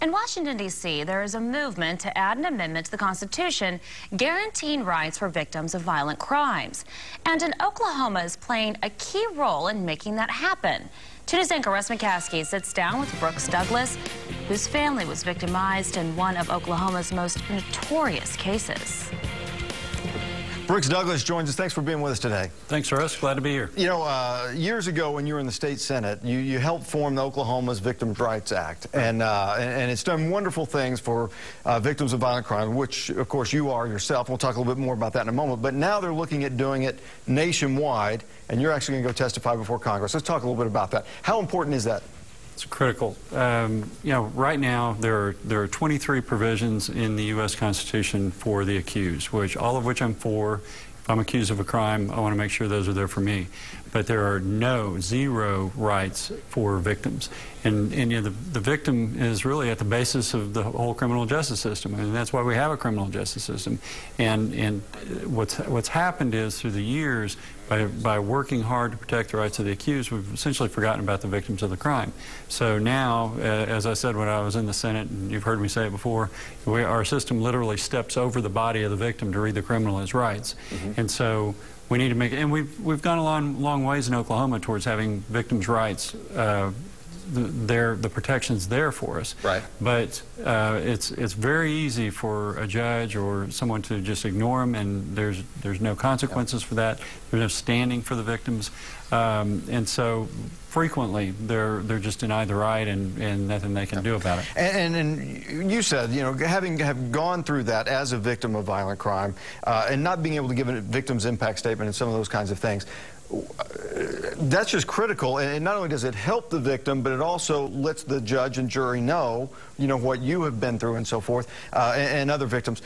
In Washington, D.C., there is a movement to add an amendment to the Constitution guaranteeing rights for victims of violent crimes. And in Oklahoma is playing a key role in making that happen. 2 News anchor Russ McCaskey sits down with Brooks Douglas, whose family was victimized in one of Oklahoma's most notorious cases. Brooks Douglas joins us. Thanks for being with us today. Thanks, Russ. Glad to be here. You know, years ago when you were in the state Senate, you helped form the Oklahoma's Victims' Rights Act, and it's done wonderful things for victims of violent crime, which, of course, you are yourself. We'll talk a little bit more about that in a moment. But now they're looking at doing it nationwide, and you're actually going to go testify before Congress. Let's talk a little bit about that. How important is that? It's critical. You know, right now there are 23 provisions in the U.S. Constitution for the accused, all of which I'm for. If I'm accused of a crime, I want to make sure those are there for me. But there are zero rights for victims. And you know, the victim is really at the basis of the whole criminal justice system. And that's why we have a criminal justice system. And what's happened is through the years, by working hard to protect the rights of the accused, we've essentially forgotten about the victims of the crime. So now, as I said when I was in the Senate, and you've heard me say it before, our system literally steps over the body of the victim to read the criminal as rights. And so we need to make it, and we've gone a long ways in Oklahoma towards having victims' rights, the protections there for us. Right. But it's very easy for a judge or someone to just ignore them, and there's no consequences for that. There's no standing for the victims, and so frequently they're just denied the right, and nothing they can do about it. And you said, you know, having gone through that as a victim of violent crime, and not being able to give a victim's impact statement and some of those kinds of things, that's just critical. And not only does it help the victim, but it also lets the judge and jury know, you know, what you have been through and so forth, and other victims.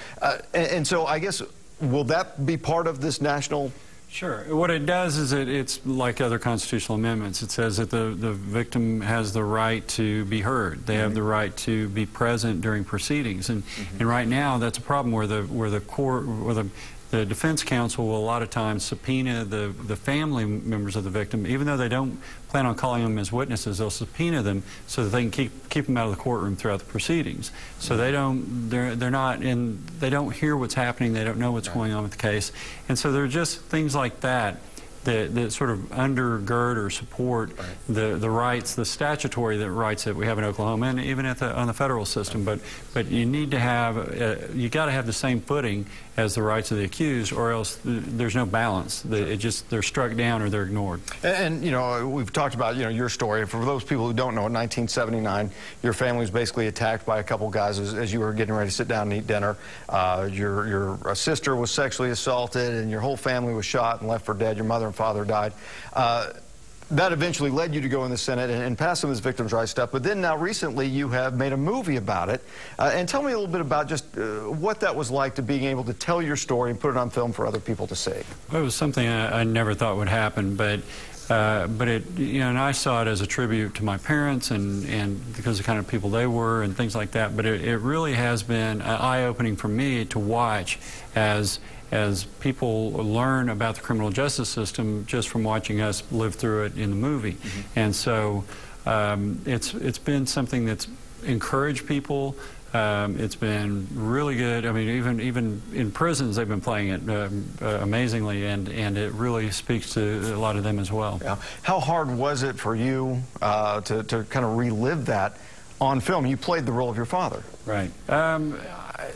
And so I guess, will that be part of this national? Sure. What it does is it's like other constitutional amendments. It says that the victim has the right to be heard. They have the right to be present during proceedings. And right now that's a problem where the defense counsel will a lot of times subpoena the family members of the victim, even though they don't plan on calling them as witnesses. They'll subpoena them so that they can keep them out of the courtroom throughout the proceedings. So they don't hear what's happening. They don't know what's going on with the case, and so there are just things like that that sort of undergird or support the rights, the statutory rights that we have in Oklahoma, and even on the federal system. But you need to have you got to have the same footing as the rights of the accused, or else there's no balance. They're struck down or they're ignored. And you know, we've talked about, you know, your story. For those people who don't know, in 1979, your family was basically attacked by a couple guys as you were getting ready to sit down and eat dinner. Your sister was sexually assaulted, and your whole family was shot and left for dead. Your mother and father died. That eventually led you to go in the Senate and pass some of this victims' rights stuff. But then now recently you have made a movie about it. And tell me a little bit about just what that was like, to being able to tell your story and put it on film for other people to see. Well, it was something I never thought would happen, but it, you know, and I saw it as a tribute to my parents and because of the kind of people they were and things like that. But it really has been eye-opening for me to watch as people learn about the criminal justice system just from watching us live through it in the movie. And so it's been something that's encouraged people. It's been really good. I mean, even in prisons they've been playing it amazingly, and it really speaks to a lot of them as well. Yeah. How hard was it for you to kind of relive that on film? You played the role of your father. Right.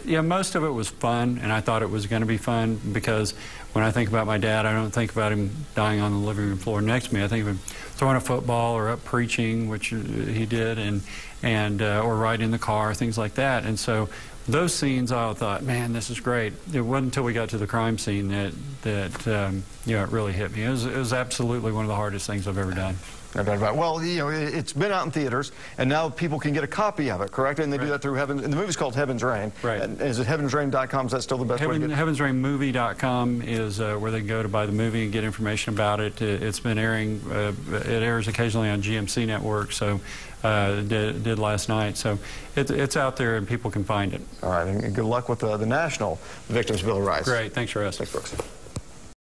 Yeah, most of it was fun, and I thought it was going to be fun because when I think about my dad, I don't think about him dying on the living room floor next to me. I think of him throwing a football or up preaching, which he did, or riding in the car, things like that. And so those scenes, I thought, man, this is great. It wasn't until we got to the crime scene that you know, it really hit me. It was absolutely one of the hardest things I've ever done. No doubt about it. Well, you know, it's been out in theaters, and now people can get a copy of it, correct? And they do that through Heaven. And the movie's called Heaven's Rain. Right. And is it heavensrain.com? Is that still the best way to get it? Heavensrainmovie.com is where they can go to buy the movie and get information about it. It's been airing. It airs occasionally on GMC Network, so did last night. So it's out there, and people can find it. All right, and good luck with the National Victims' Bill of Rights. Great. Thanks, Russ. Thanks, Brooks.